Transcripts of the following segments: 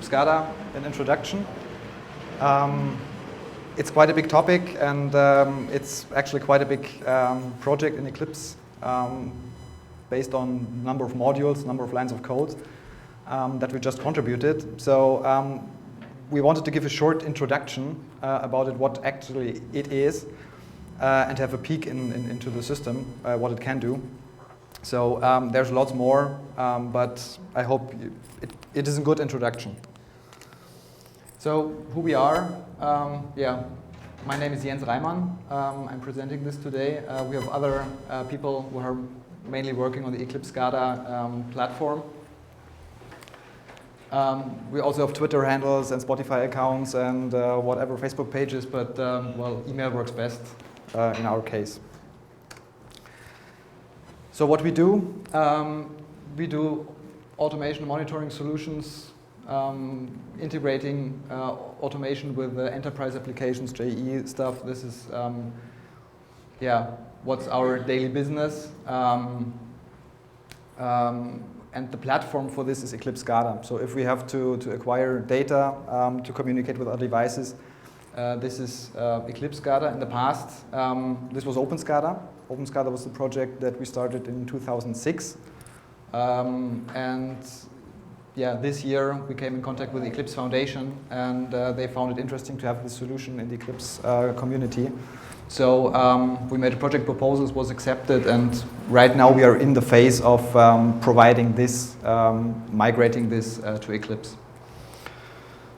Eclipse SCADA an introduction. It's quite a big topic, and it's actually quite a big project in Eclipse based on number of modules, number of lines of code that we just contributed. So we wanted to give a short introduction about it, what actually it is, and have a peek into the system, what it can do. So there's lots more, but I hope it is a good introduction. So who we are, my name is Jens Reimann. I'm presenting this today. We have other people who are mainly working on the Eclipse SCADA platform. We also have Twitter handles and Spotify accounts and whatever Facebook pages, but well, email works best in our case. So what we do automation monitoring solutions, integrating automation with enterprise applications, JE stuff. This is what's our daily business. And the platform for this is Eclipse SCADA. So if we have to acquire data to communicate with our devices, this is Eclipse SCADA. In the past, this was OpenSCADA. OpenSCADA was the project that we started in 2006. This year we came in contact with the Eclipse Foundation, and they found it interesting to have this solution in the Eclipse community. So we made a project proposal, it was accepted, and right now we are in the phase of providing this, migrating this to Eclipse.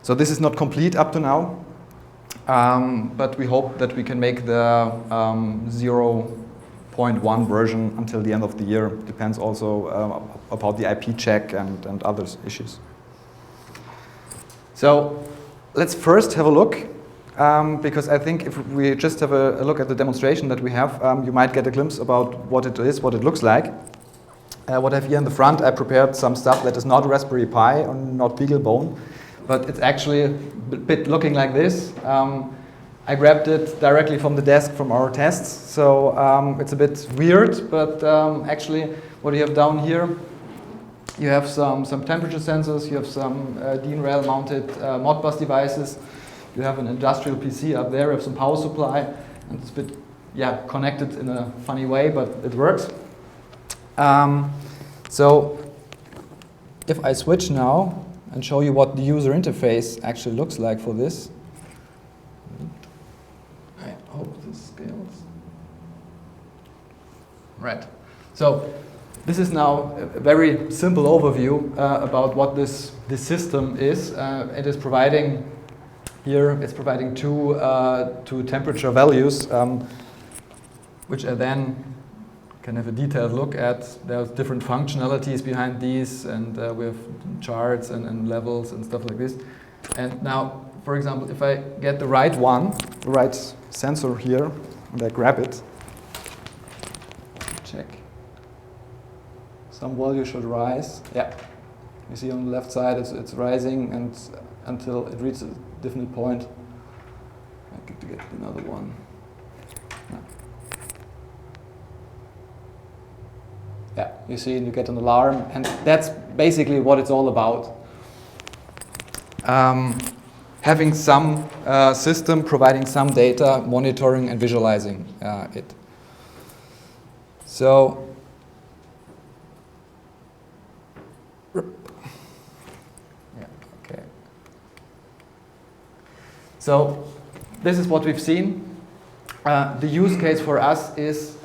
So this is not complete up to now, but we hope that we can make the 0.1 version until the end of the year. Depends also about the IP check and other issues. So let's first have a look. Because I think if we just have a look at the demonstration that we have, you might get a glimpse about what it is, what it looks like. What I have here in the front, I prepared some stuff that is not Raspberry Pi or not BeagleBone, but it's actually a bit looking like this. I grabbed it directly from the desk from our tests, so it's a bit weird, but actually what you have down here, you have some temperature sensors, you have some DIN-rail mounted Modbus devices. You have an industrial PC up there, you have some power supply, and it's a bit, connected in a funny way, but it works. So if I switch now and show you what the user interface actually looks like for this. I hope this scales. Right. So this is now a very simple overview about what this system is. It is providing here, it's providing two temperature values, which I then can have a detailed look at. There's different functionalities behind these, and we have charts and levels and stuff like this. And now, for example, if I get the right one, the right sensor here, and I grab it, check. Some value should rise. Yeah, you see on the left side it's rising, and until it reaches a different point. I get to get another one. No. Yeah, you see, and you get an alarm, and that's basically what it's all about. Having some system providing some data, monitoring and visualizing it. So, so this is what we've seen. The use case for us is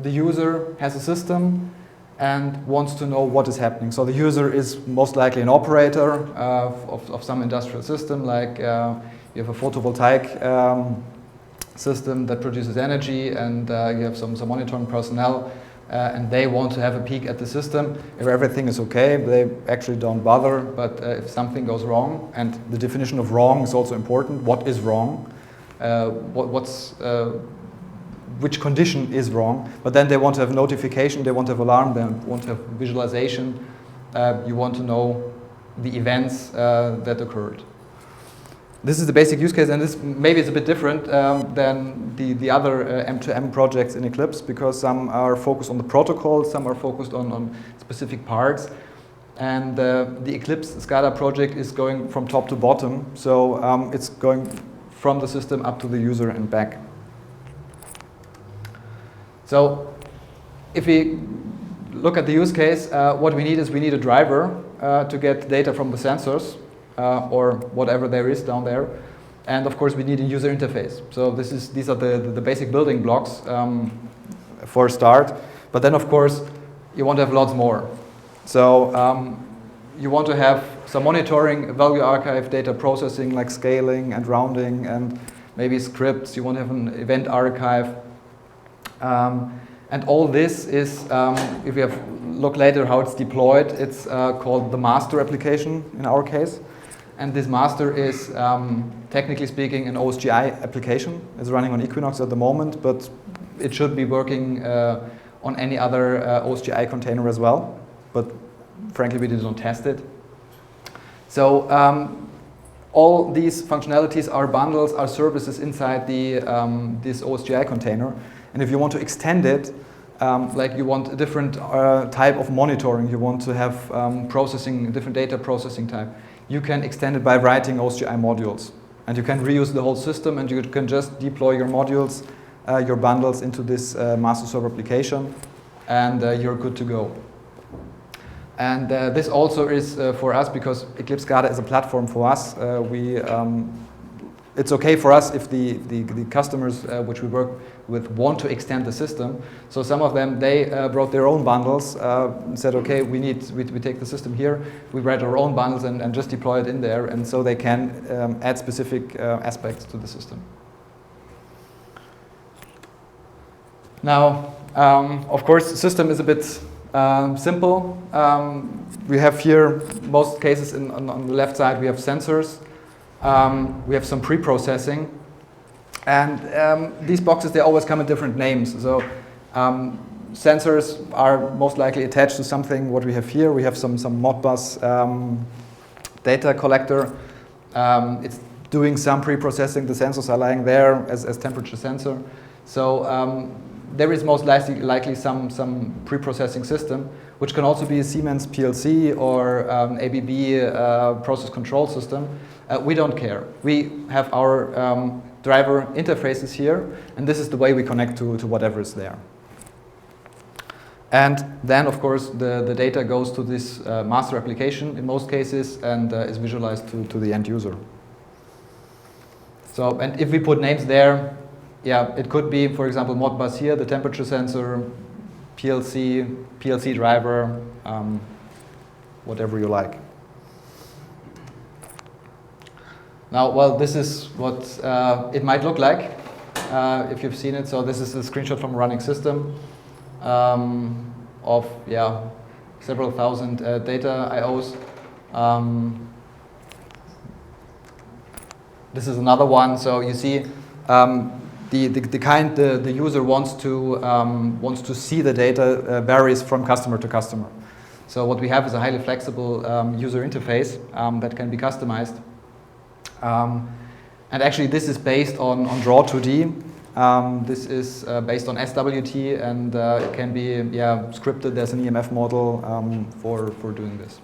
the user has a system and wants to know what is happening. So the user is most likely an operator of some industrial system, like you have a photovoltaic system that produces energy, and you have some monitoring personnel, and they want to have a peek at the system. If everything is okay, they actually don't bother, but if something goes wrong, and the definition of wrong is also important, what is wrong, which condition is wrong, but then they want to have notification, they want to have alarm, they want to have visualization, you want to know the events that occurred. This is the basic use case, and this maybe is a bit different than the other M2M projects in Eclipse, because some are focused on the protocol, some are focused on specific parts. And the Eclipse SCADA project is going from top to bottom. So it's going from the system up to the user and back. So if we look at the use case, what we need is we need a driver to get data from the sensors or whatever there is down there. And of course, we need a user interface. So these are the basic building blocks for a start. But then, of course, you want to have lots more. So you want to have some monitoring, value archive, data processing like scaling and rounding, and maybe scripts. You want to have an event archive. And all this is, if we look later how it's deployed, it's called the master application in our case. And this master is, technically speaking, an OSGI application. It's running on Equinox at the moment, but it should be working on any other OSGI container as well. But frankly, we did not test it. So all these functionalities are bundles, are services inside this OSGI container. And if you want to extend it, like you want a different type of monitoring, you want to have processing, different data processing type, you can extend it by writing OSGI modules. And you can reuse the whole system, and you can just deploy your modules, your bundles into this master server application, and you're good to go. And this also is for us, because Eclipse SCADA is a platform for us. It's okay for us if the customers which we work with want to extend the system. So some of them, they brought their own bundles, said, okay, we take the system here, we write our own bundles and just deploy it in there, and so they can add specific aspects to the system. Now, of course, the system is a bit simple. We have here, most cases on the left side, we have sensors. We have some pre-processing, and these boxes, they always come in different names. So sensors are most likely attached to something what we have here. We have some Modbus data collector. It's doing some pre-processing. The sensors are lying there as temperature sensor. So there is most likely some pre-processing system, which can also be a Siemens PLC or ABB process control system. We don't care. We have our driver interfaces here, and this is the way we connect to whatever is there. And then, of course, the data goes to this master application in most cases and is visualized to the end user. So, and if we put names there, yeah, it could be, for example, Modbus here, the temperature sensor, PLC driver, whatever you like. Now, well, this is what it might look like if you've seen it. So this is a screenshot from a running system of, yeah, several thousand data IOs. This is another one. So you see the kind the user wants to see the data varies from customer to customer. So what we have is a highly flexible user interface that can be customized. And actually, this is based on Draw2D. This is based on SWT, and it can be scripted. There's an EMF model for doing this.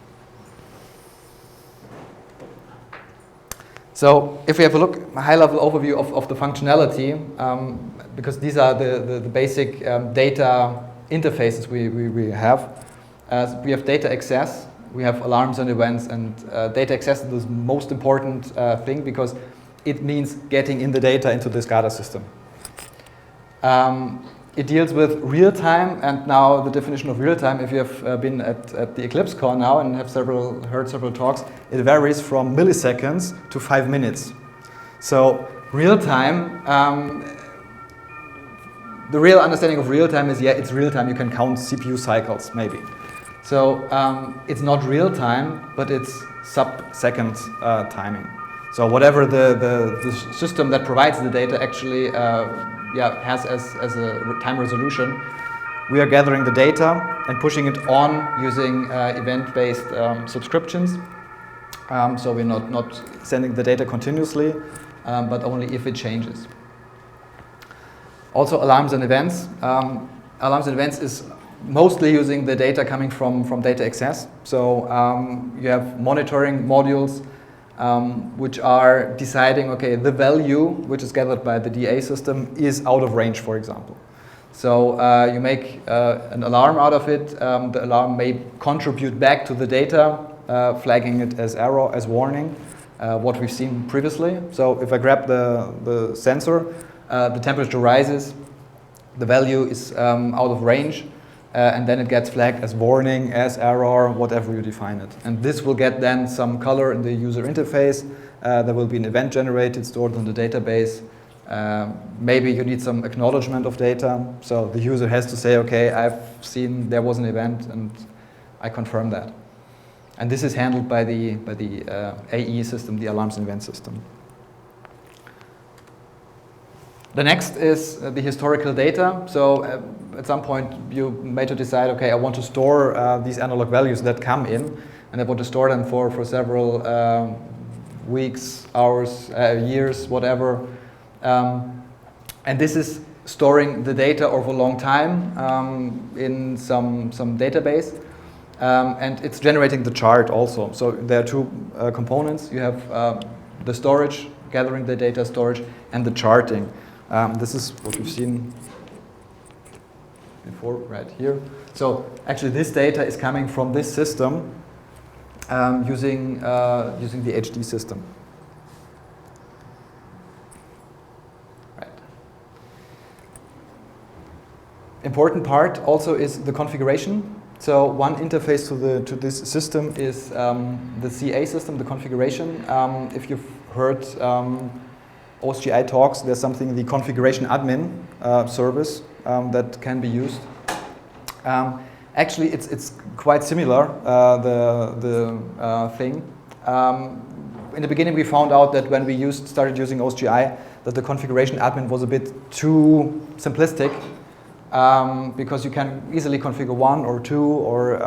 So if we have a look, a high-level overview of the functionality, because these are the basic data interfaces we have. We have data access. We have alarms and events, and data access is the most important thing because it means getting in the data into the SCADA system. It deals with real-time, and now the definition of real-time, if you have been at the Eclipse call now and have heard several talks, it varies from milliseconds to 5 minutes. So real-time, the real understanding of real-time is, yeah, it's real-time. You can count CPU cycles, maybe. So it's not real time, but it's sub-second timing. So whatever the system that provides the data actually has as a time resolution, we are gathering the data and pushing it on using event-based subscriptions. So we're not sending the data continuously, but only if it changes. Also alarms and events. Alarms and events is mostly using the data coming from data access. So you have monitoring modules which are deciding, okay, the value which is gathered by the DA system is out of range, for example. So you make an alarm out of it. The alarm may contribute back to the data, flagging it as error, as warning, what we've seen previously. So if I grab the sensor, the temperature rises, the value is out of range, and then it gets flagged as warning, as error, whatever you define it. And this will get then some color in the user interface. There will be an event generated, stored in the database. Maybe you need some acknowledgement of data. So the user has to say, okay, I've seen there was an event and I confirm that. And this is handled by the AE system, the alarms and event system. The next is the historical data. So at some point you may to decide, okay, I want to store these analog values that come in, and I want to store them for several weeks, hours, years, whatever. And this is storing the data over a long time in some database. And it's generating the chart also. So there are two components. You have the storage, gathering the data storage, and the charting. This is what we've seen before, right here. So actually this data is coming from this system using the HD system. Right. Important part also is the configuration. So one interface to this system is the CA system, the configuration. If you've heard OSGI talks, there's something, the configuration admin service that can be used. Actually, it's quite similar, the thing. In the beginning, we found out that when we started using OSGI, that the configuration admin was a bit too simplistic, because you can easily configure one or two, or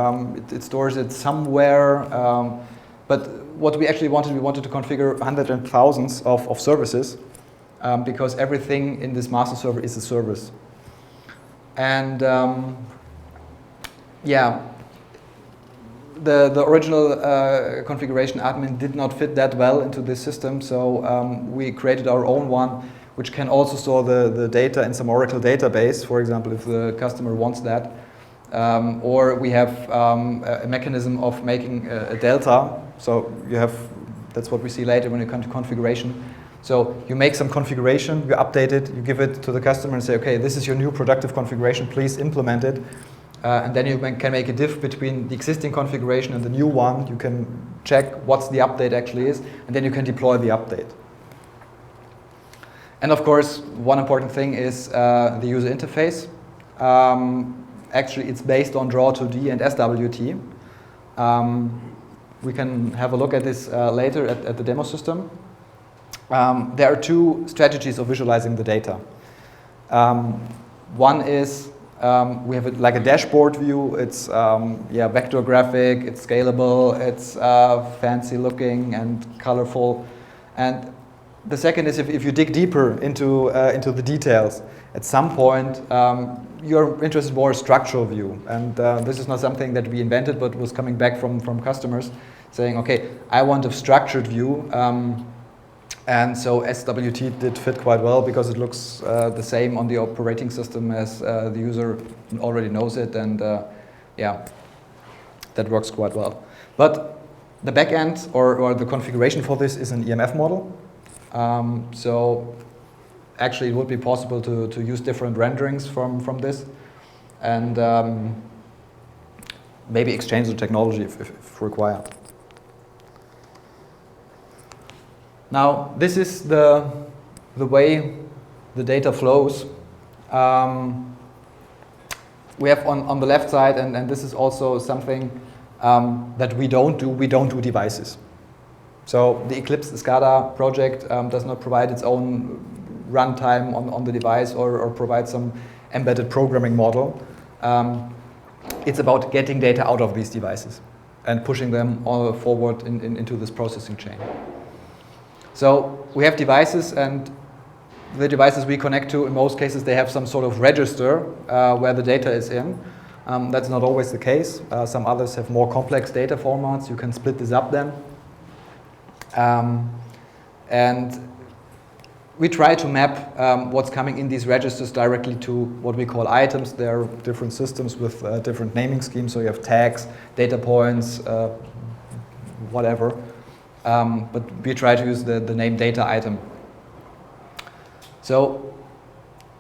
it stores it somewhere. But what we actually wanted, we wanted to configure hundreds and thousands of services, because everything in this master server is a service. And yeah, the original configuration admin did not fit that well into this system, so we created our own one, which can also store the data in some Oracle database, for example, if the customer wants that. Or we have a mechanism of making a delta. So you have, that's what we see later when it comes to configuration. So you make some configuration, you update it, you give it to the customer and say, okay, this is your new productive configuration, please implement it. And then you can make a diff between the existing configuration and the new one. You can check what's the update actually is, and then you can deploy the update. And of course, one important thing is the user interface. Actually, it's based on Draw2D and SWT. We can have a look at this later at the demo system. There are two strategies of visualizing the data. One is we have like a dashboard view. It's vector graphic, it's scalable, it's fancy looking and colorful. And the second is if you dig deeper into the details, at some point you're interested in more structural view. And this is not something that we invented, but was coming back from customers saying, okay, I want a structured view. And so SWT did fit quite well because it looks the same on the operating system as the user already knows it, and yeah, that works quite well. But the backend or the configuration for this is an EMF model. So actually it would be possible to use different renderings from this, and maybe exchange the technology if required. Now, this is the way the data flows. We have on the left side, and this is also something that we don't do devices. So the Eclipse SCADA project does not provide its own runtime on the device or provide some embedded programming model. It's about getting data out of these devices and pushing them all forward into this processing chain. So we have devices, and the devices we connect to, in most cases, they have some sort of register where the data is in. That's not always the case. Some others have more complex data formats. You can split this up then. And we try to map what's coming in these registers directly to what we call items. There are different systems with different naming schemes. So you have tags, data points, whatever. But we try to use the name data item. So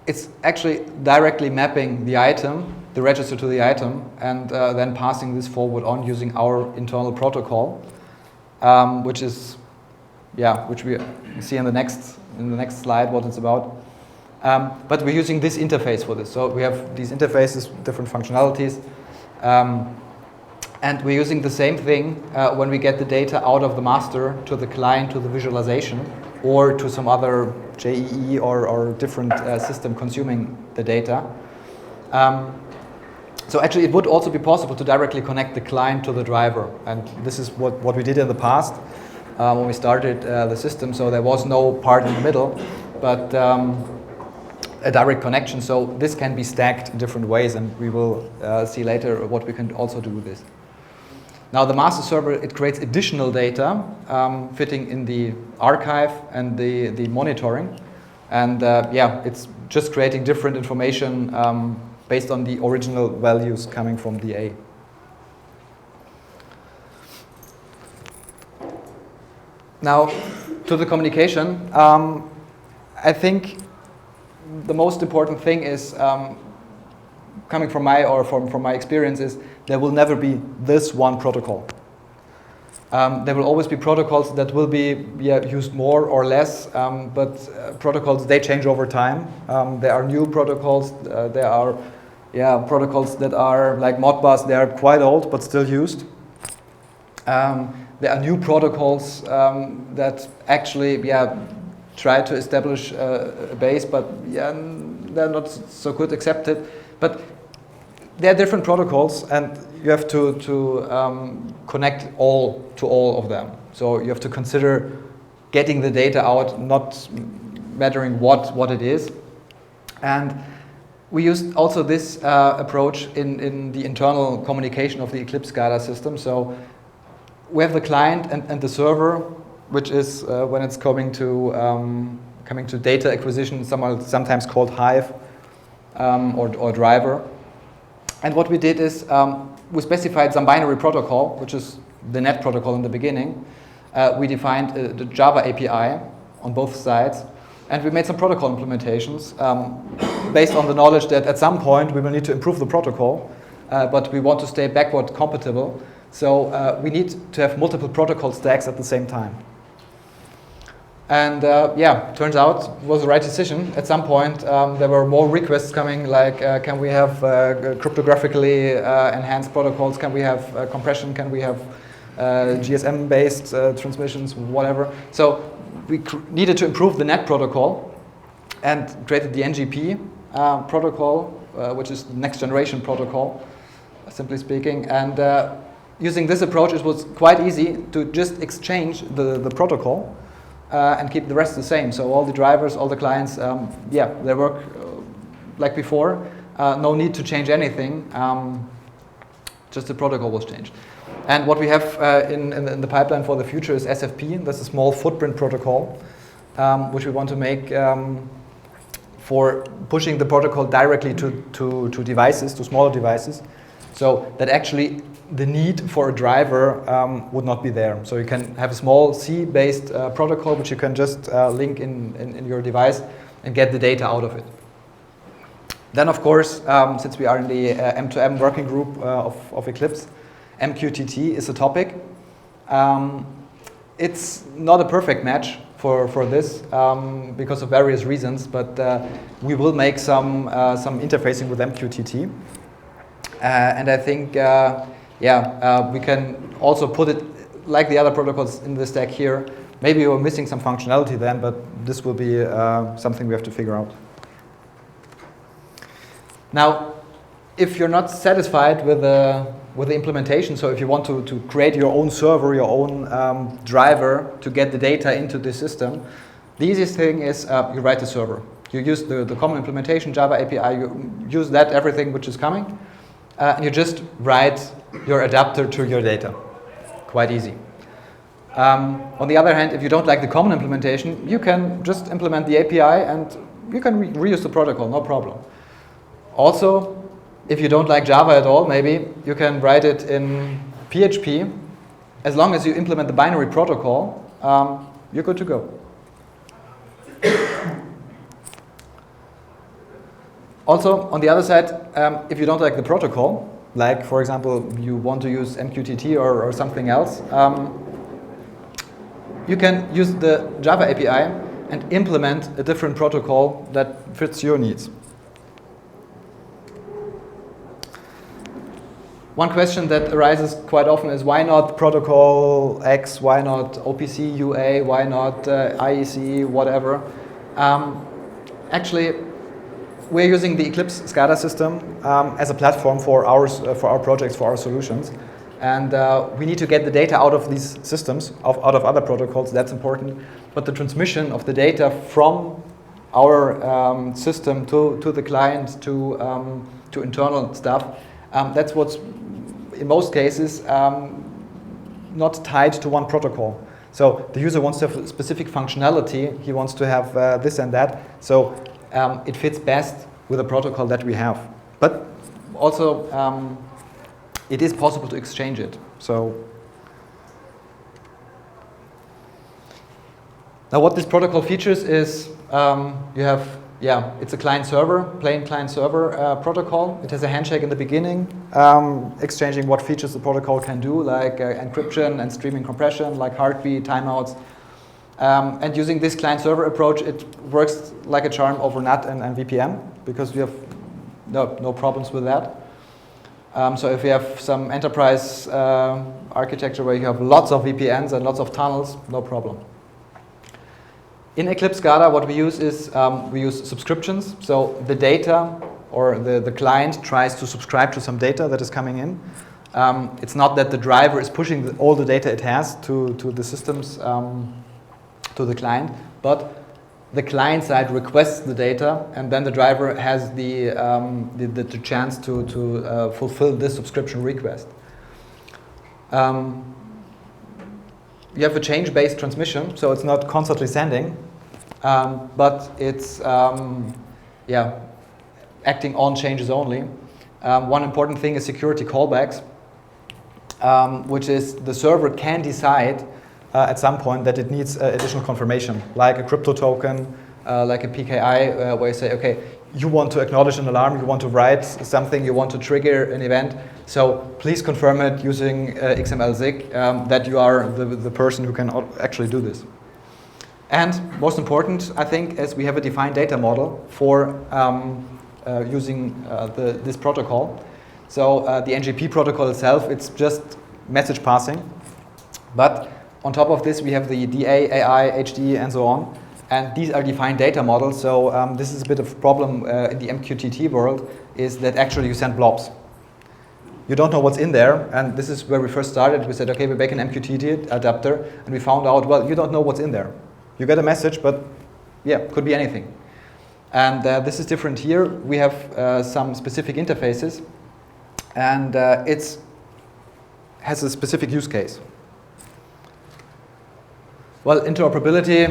it's actually directly mapping the item, the register to the item, and then passing this forward on using our internal protocol, which we see in the next slide what it's about. But we're using this interface for this. So we have these interfaces, different functionalities. And we're using the same thing when we get the data out of the master to the client, to the visualization, or to some other JEE or different system consuming the data. So actually it would also be possible to directly connect the client to the driver. And this is what we did in the past when we started the system. So there was no part in the middle, but a direct connection. So this can be stacked in different ways, and we will see later what we can also do with this. Now the master server, it creates additional data fitting in the archive and the monitoring. And it's just creating different information based on the original values coming from the A. Now, to the communication, I think the most important thing is, coming from my experience, is there will never be this one protocol. There will always be protocols that will be used more or less, but protocols, they change over time. There are new protocols, there are protocols that are like Modbus, they are quite old but still used. There are new protocols that actually try to establish a base, but they're not so good accepted. But there are different protocols, and you have to connect all to all of them. So you have to consider getting the data out, not mattering what it is. And we used also this approach in the internal communication of the Eclipse SCADA system. So we have the client and the server, which is when it's coming to data acquisition, sometimes called Hive or driver. And what we did is we specified some binary protocol, which is the net protocol in the beginning. We defined the Java API on both sides, and we made some protocol implementations based on the knowledge that at some point we will need to improve the protocol, but we want to stay backward compatible. So we need to have multiple protocol stacks at the same time. And turns out it was the right decision. At some point, there were more requests coming, like can we have cryptographically enhanced protocols? Can we have compression? Can we have GSM-based transmissions, whatever? So we needed to improve the net protocol and created the NGP protocol, which is the next generation protocol, simply speaking. And using this approach, it was quite easy to just exchange the protocol and keep the rest the same. So all the drivers, all the clients, they work like before. No need to change anything. Just the protocol was changed. And what we have in the pipeline for the future is SFP. That's a small footprint protocol, which we want to make for pushing the protocol directly to devices, to smaller devices, so that actually the need for a driver would not be there. So you can have a small C-based protocol which you can just link in your device and get the data out of it. Then of course, since we are in the M2M working group of Eclipse, MQTT is a topic. It's not a perfect match for this because of various reasons, but we will make some interfacing with MQTT. And I think we can also put it like the other protocols in the stack here. Maybe we're missing some functionality then, but this will be something we have to figure out. Now, if you're not satisfied with the implementation, so if you want to create your own server, your own driver to get the data into the system, the easiest thing is you write the server. You use the common implementation, Java API, you use that, everything which is coming. and you just write your adapter to your data. Quite easy. On the other hand, if you don't like the common implementation, you can just implement the API and you can reuse the protocol, no problem. Also, if you don't like Java at all, maybe you can write it in PHP. As long as you implement the binary protocol, you're good to go. Also, on the other side, if you don't like the protocol, like for example, you want to use MQTT or something else, you can use the Java API and implement a different protocol that fits your needs. One question that arises quite often is why not protocol X, why not OPC UA, why not IEC, whatever. Actually, we're using the Eclipse SCADA system as a platform for our projects, for our solutions. And we need to get the data out of these systems, out of other protocols, that's important. But the transmission of the data from our system to the client, to internal stuff, that's what's, in most cases, not tied to one protocol. So the user wants to have specific functionality, he wants to have this and that, so it fits best with the protocol that we have. But also, it is possible to exchange it. So now what this protocol features is you have, it's a client-server, plain client-server protocol. It has a handshake in the beginning, exchanging what features the protocol can do, like encryption and streaming compression, like heartbeat, timeouts. And using this client-server approach, it works like a charm over NAT and VPN, because we have no problems with that. So if you have some enterprise architecture where you have lots of VPNs and lots of tunnels, no problem. In Eclipse SCADA, what we use is we use subscriptions. So the data or the client tries to subscribe to some data that is coming in. It's not that the driver is pushing all the data it has to the systems, to the client, but the client side requests the data, and then the driver has the chance to fulfill this subscription request. You have a change-based transmission, so it's not constantly sending, but it's acting on changes only. One important thing is security callbacks, which is the server can decide at some point that it needs additional confirmation, like a crypto token, like a PKI, where you say, okay, you want to acknowledge an alarm, you want to write something, you want to trigger an event, so please confirm it using XML-SIG that you are the person who can actually do this. And most important, I think, is we have a defined data model for using this protocol. So the NGP protocol itself, it's just message passing, but on top of this, we have the DA, AI, HD, and so on. And these are defined data models. So this is a bit of a problem in the MQTT world, is that actually you send blobs. You don't know what's in there. And this is where we first started. We said, okay, we make an MQTT adapter. And we found out, well, you don't know what's in there. You get a message, but yeah, could be anything. And this is different here. We have some specific interfaces. And it has a specific use case. Well, interoperability,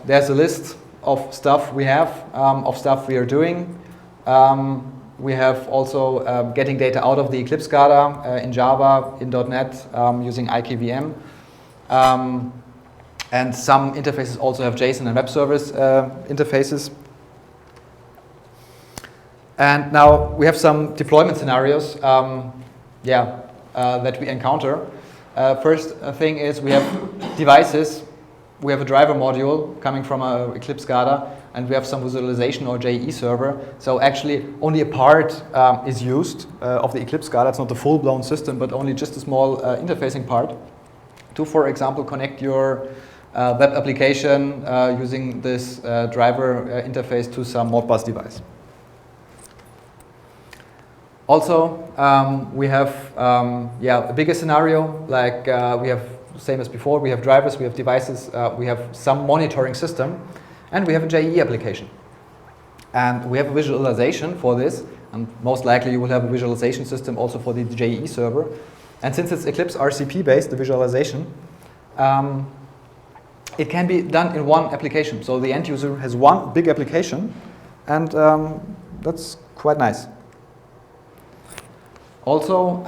there's a list of stuff we have, of stuff we are doing. We have also getting data out of the Eclipse SCADA in Java, in .NET, using IKVM. And some interfaces also have JSON and web service interfaces. And now we have some deployment scenarios that we encounter. First thing is we have devices. We have a driver module coming from Eclipse SCADA, and we have some visualization or JE server. So actually only a part is used of the Eclipse SCADA. It's not the full-blown system, but only just a small interfacing part to, for example, connect your web application using this driver interface to some Modbus device. Also, we have a bigger scenario, like we have, same as before, we have drivers, we have devices, we have some monitoring system, and we have a JE application. And we have a visualization for this, And most likely you will have a visualization system also for the JEE server. And since it's Eclipse RCP based, the visualization, it can be done in one application. So the end user has one big application, and that's quite nice. Also,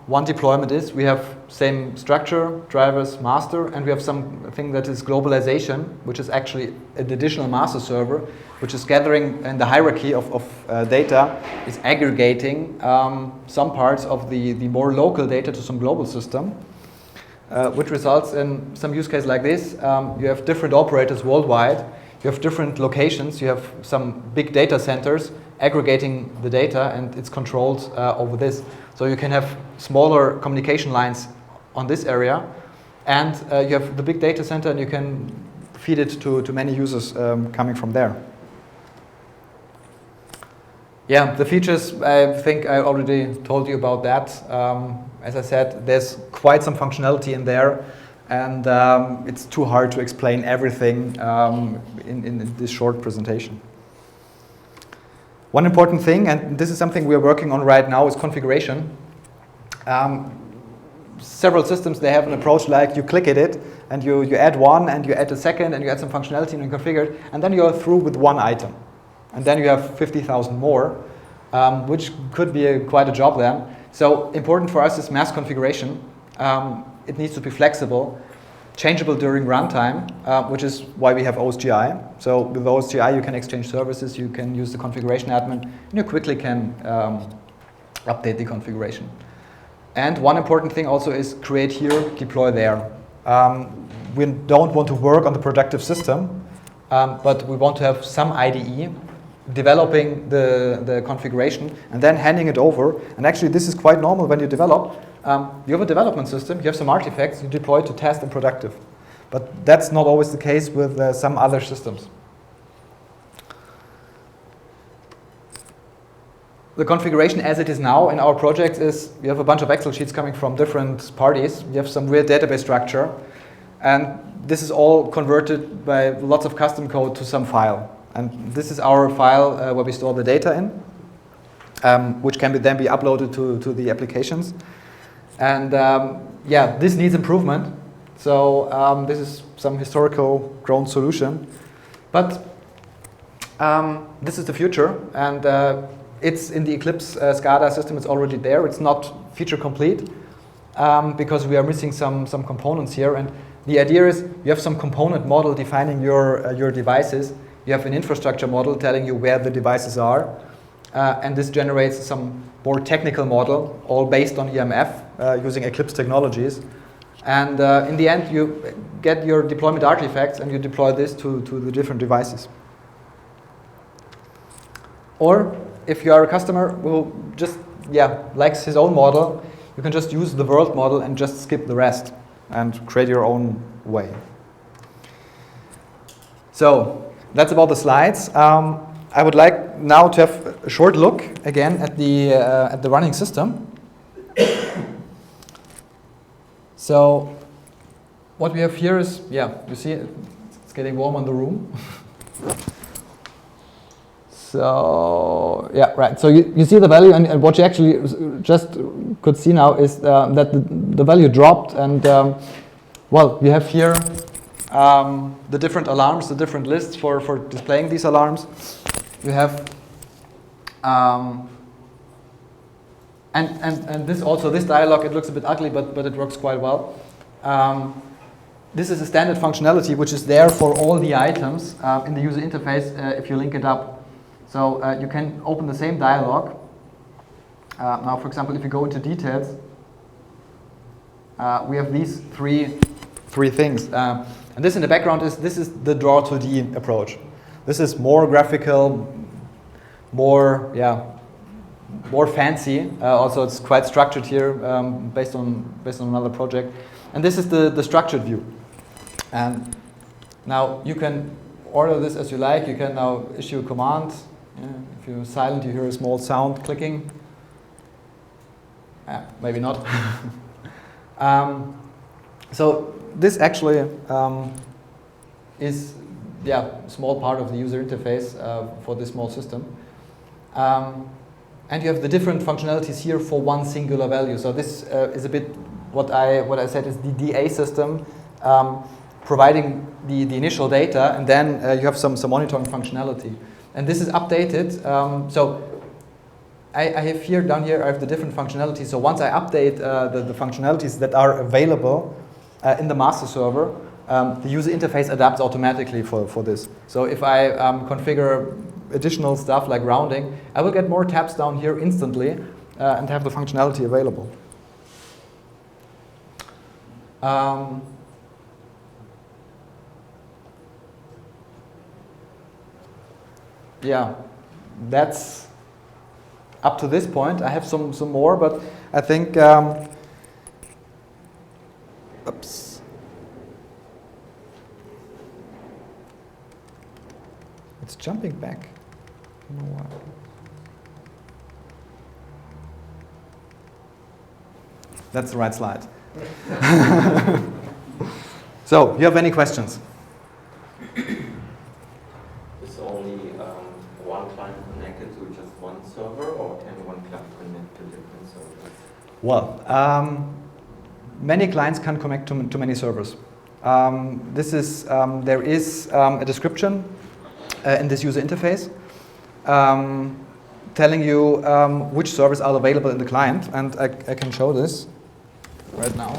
one deployment is we have same structure, drivers, master, and we have something that is globalization, which is actually an additional master server, which is gathering in the hierarchy of data, is aggregating some parts of the more local data to some global system, which results in some use case like this. You have different operators worldwide, you have different locations, you have some big data centers aggregating the data, and it's controlled over this. So you can have smaller communication lines on this area, and you have the big data center, and you can feed it to many users coming from there. Yeah, the features, I think I already told you about that. As I said, there's quite some functionality in there, and it's too hard to explain everything in this short presentation. One important thing, and this is something we are working on right now, is configuration. Several systems, they have an approach like you click at it, and you add one, and you add a second, and you add some functionality, and you configure it, and then you're through with one item. And then you have 50,000 more, which could be quite a job then. So important for us is mass configuration. It needs to be flexible, changeable during runtime, which is why we have OSGI. So with OSGI you can exchange services, you can use the configuration admin, and you quickly can update the configuration. And one important thing also is create here, deploy there. We don't want to work on the productive system, but we want to have some IDE developing the configuration and then handing it over. And actually this is quite normal when you develop. You have a development system, you have some artifacts, you deploy to test and productive. But that's not always the case with some other systems. The configuration as it is now in our project is you have a bunch of Excel sheets coming from different parties. You have some weird database structure. And this is all converted by lots of custom code to some file. And this is our file where we store the data in, which can then be uploaded to the applications. And yeah, this needs improvement. So this is some historical grown solution. But this is the future. And it's in the Eclipse SCADA system. It's already there. It's not feature complete because we are missing some components here. And the idea is you have some component model defining your devices. You have an infrastructure model telling you where the devices are. And this generates some more technical model, all based on EMF, using Eclipse technologies. And in the end, you get your deployment artifacts and you deploy this to the different devices. Or if you are a customer who just likes his own model, you can just use the world model and just skip the rest and create your own way. So that's about the slides. I would like now to have a short look again at the running system. So what we have here is, you see it's getting warm in the room. So right. So you see the value, and what you actually just could see now is that the value dropped, and well, you have here the different alarms, the different lists for displaying these alarms. You have and this dialog, it looks a bit ugly, but it works quite well. This is a standard functionality which is there for all the items in the user interface if you link it up. So you can open the same dialog. Now, for example, if you go into details, we have these three things. And this in the background this is the draw 2D approach. This is more graphical, more fancy. Also, it's quite structured here based on another project. And this is the structured view. And now you can order this as you like. You can now issue a command. If you're silent, you hear a small sound clicking. Maybe not. So this actually is a small part of the user interface for this small system. and you have the different functionalities here for one singular value. So this is a bit what I said is the DA system, providing the initial data, and then you have some monitoring functionality. And this is updated. So I have here, down here, I have the different functionalities. So once I update the functionalities that are available in the master server, the user interface adapts automatically for this. So if I configure additional stuff like rounding, I will get more tabs down here instantly and have the functionality available. Yeah, that's up to this point. I have some more, but I think, oops. It's jumping back. I don't know why. That's the right slide. So, you have any questions? Is only one client connected to just one server, or can one client connect to different servers? Well, many clients can connect to many servers. There is a description in this user interface telling you which servers are available in the client, and I can show this right now.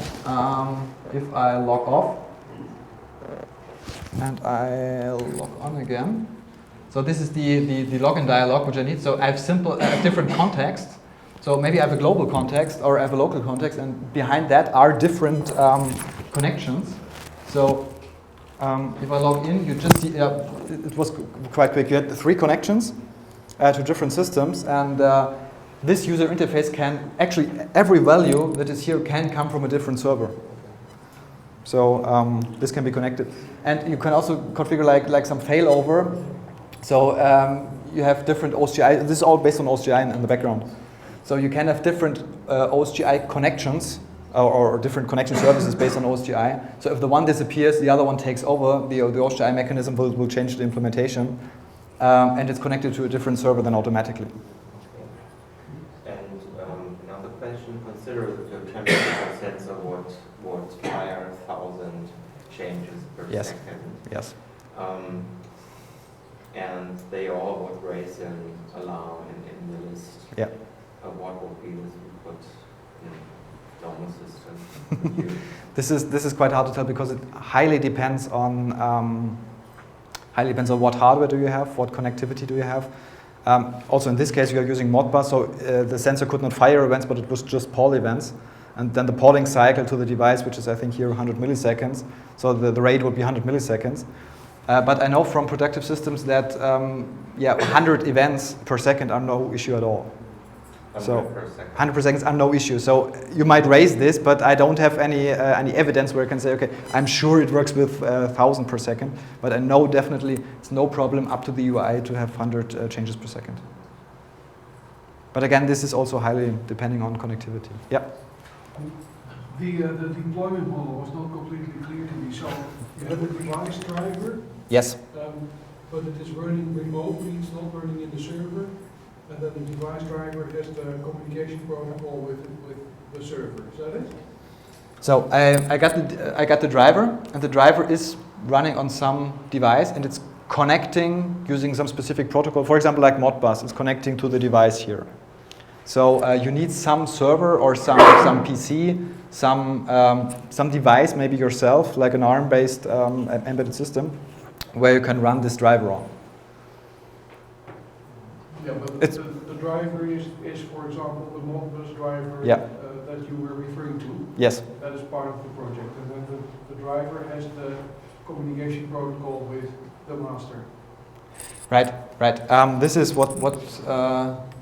If I log off and I'll log on again. So this is the login dialog which I need. So I have different contexts. So maybe I have a global context or I have a local context, and behind that are different connections. So if I log in, you just see, it was quite quick. You had 3 connections to different systems, and this user interface can actually, every value that is here can come from a different server. So this can be connected. And you can also configure like some failover. So you have different OSGI, this is all based on OSGI in the background. So you can have different OSGI connections or different connection services based on OSGI. So if the one disappears, the other one takes over. The OSGI mechanism will change the implementation, and it's connected to a different server then automatically. And another question, consider your temperature sensor what fire 1,000 changes per second. Yes. And they all would raise an alarm in the list. Yeah. What would be this input in normal system? This is quite hard to tell because it highly depends on what hardware do you have, what connectivity do you have. Also in this case we are using Modbus, so the sensor could not fire events, but it was just Paul events. And then the polling cycle to the device, which is I think here 100 milliseconds, so the rate would be 100 milliseconds. But I know from productive systems that 100 events per second are no issue at all. 100 per second are no issue. So you might raise this, but I don't have any evidence where I can say, okay, I'm sure it works with 1,000 per second, but I know definitely it's no problem up to the UI to have 100 changes per second. But again, this is also highly depending on connectivity. Yeah. The deployment model was not completely clear to me. So you have a device driver. Yes. But it is running remotely, it's not running in the server. And then the device driver has the communication protocol with the server. Is that it? So I got the driver, and the driver is running on some device, and it's connecting using some specific protocol. For example, like Modbus, it's connecting to the device here. So you need some server or some PC, some device, maybe yourself, like an ARM-based embedded system, where you can run this driver on. Yeah, but the driver is, for example, the Modbus driver that you were referring to. Yes. That is part of the project. And then the driver has the communication protocol with the master. Right. This is what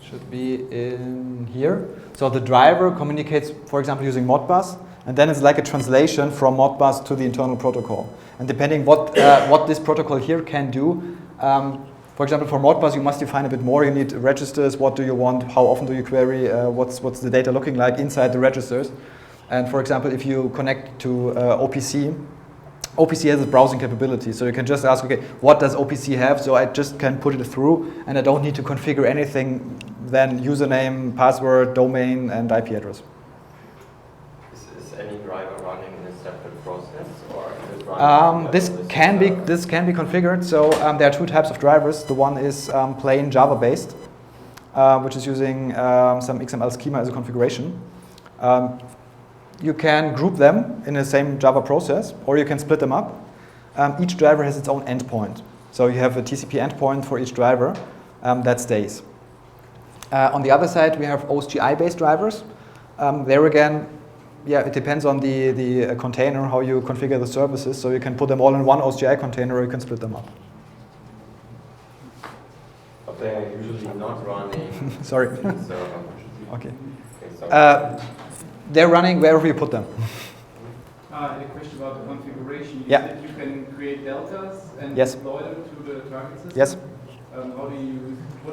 should be in here. So the driver communicates, for example, using Modbus, and then it's like a translation from Modbus to the internal protocol. And depending what this protocol here can do, for example, for Modbus, you must define a bit more. You need registers. What do you want? How often do you query? What's the data looking like inside the registers? And for example, if you connect to OPC, OPC has a browsing capability. So you can just ask, okay, what does OPC have? So I just can put it through, and I don't need to configure anything then username, password, domain, and IP address. Is any driver running in a separate process, or is it running This can be configured. So there are two types of drivers. The one is plain Java based, which is using some XML schema as a configuration. You can group them in the same Java process, or you can split them up. Each driver has its own endpoint. So you have a TCP endpoint for each driver that stays. On the other side, we have OSGI-based drivers. There again, yeah, it depends on the container, how you configure the services. So you can put them all in one OSGI container, or you can split them up. But they are usually not running Sorry. in the server. Okay. So They're running wherever you put them. A question about the configuration. You Yeah. said you can create deltas and Yes. deploy them to the target system. Yes. What do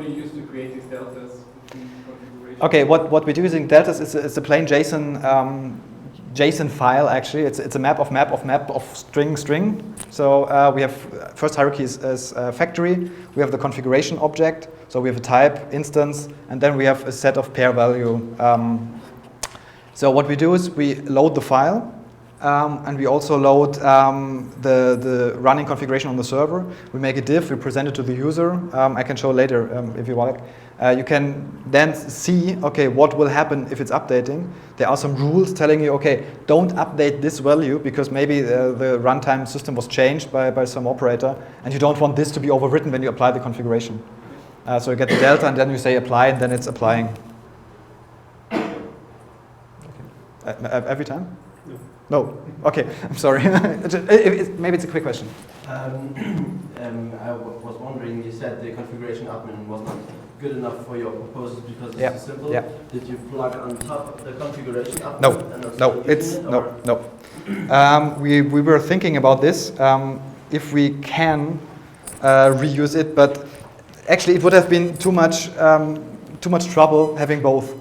you use to create these deltas between configuration? Okay, what we do using deltas is a plain JSON file. Actually, it's a map of string. So we have first hierarchy is factory. We have the configuration object. So we have a type, instance, and then we have a set of pair value. So what we do is we load the file, and we also load the running configuration on the server. We make a diff, we present it to the user. I can show later if you like. You can then see, okay, what will happen if it's updating. There are some rules telling you, okay, don't update this value because maybe the runtime system was changed by some operator, and you don't want this to be overwritten when you apply the configuration. So you get the delta, and then you say apply, and then it's applying. Every time? No. Okay, I'm sorry. Maybe it's a quick question. I was wondering, you said the configuration admin was not good enough for your proposals because it's too simple. Yeah. Did you plug on top of the configuration admin? No, and no, it's it, no. We were thinking about this if we can reuse it, but actually it would have been too much trouble having both.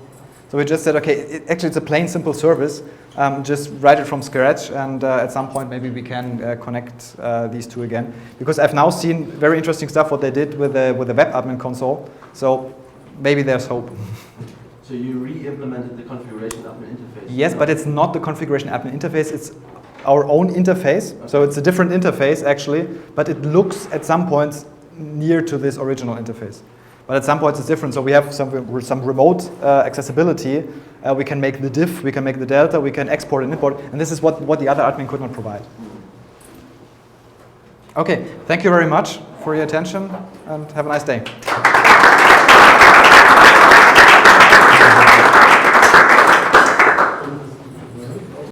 So we just said, okay, actually it's a plain simple service. Just write it from scratch, and at some point maybe we can connect these two again. Because I've now seen very interesting stuff what they did with the web admin console. So maybe there's hope. So you re-implemented the configuration admin interface? Yes, but it's not the configuration admin interface. It's our own interface. Okay. So it's a different interface actually, but it looks at some points near to this original interface. But at some points it's different. So we have some remote accessibility. We can make the diff, we can make the delta, we can export and import. And this is what the other admin could not provide. Okay, thank you very much for your attention, and have a nice day.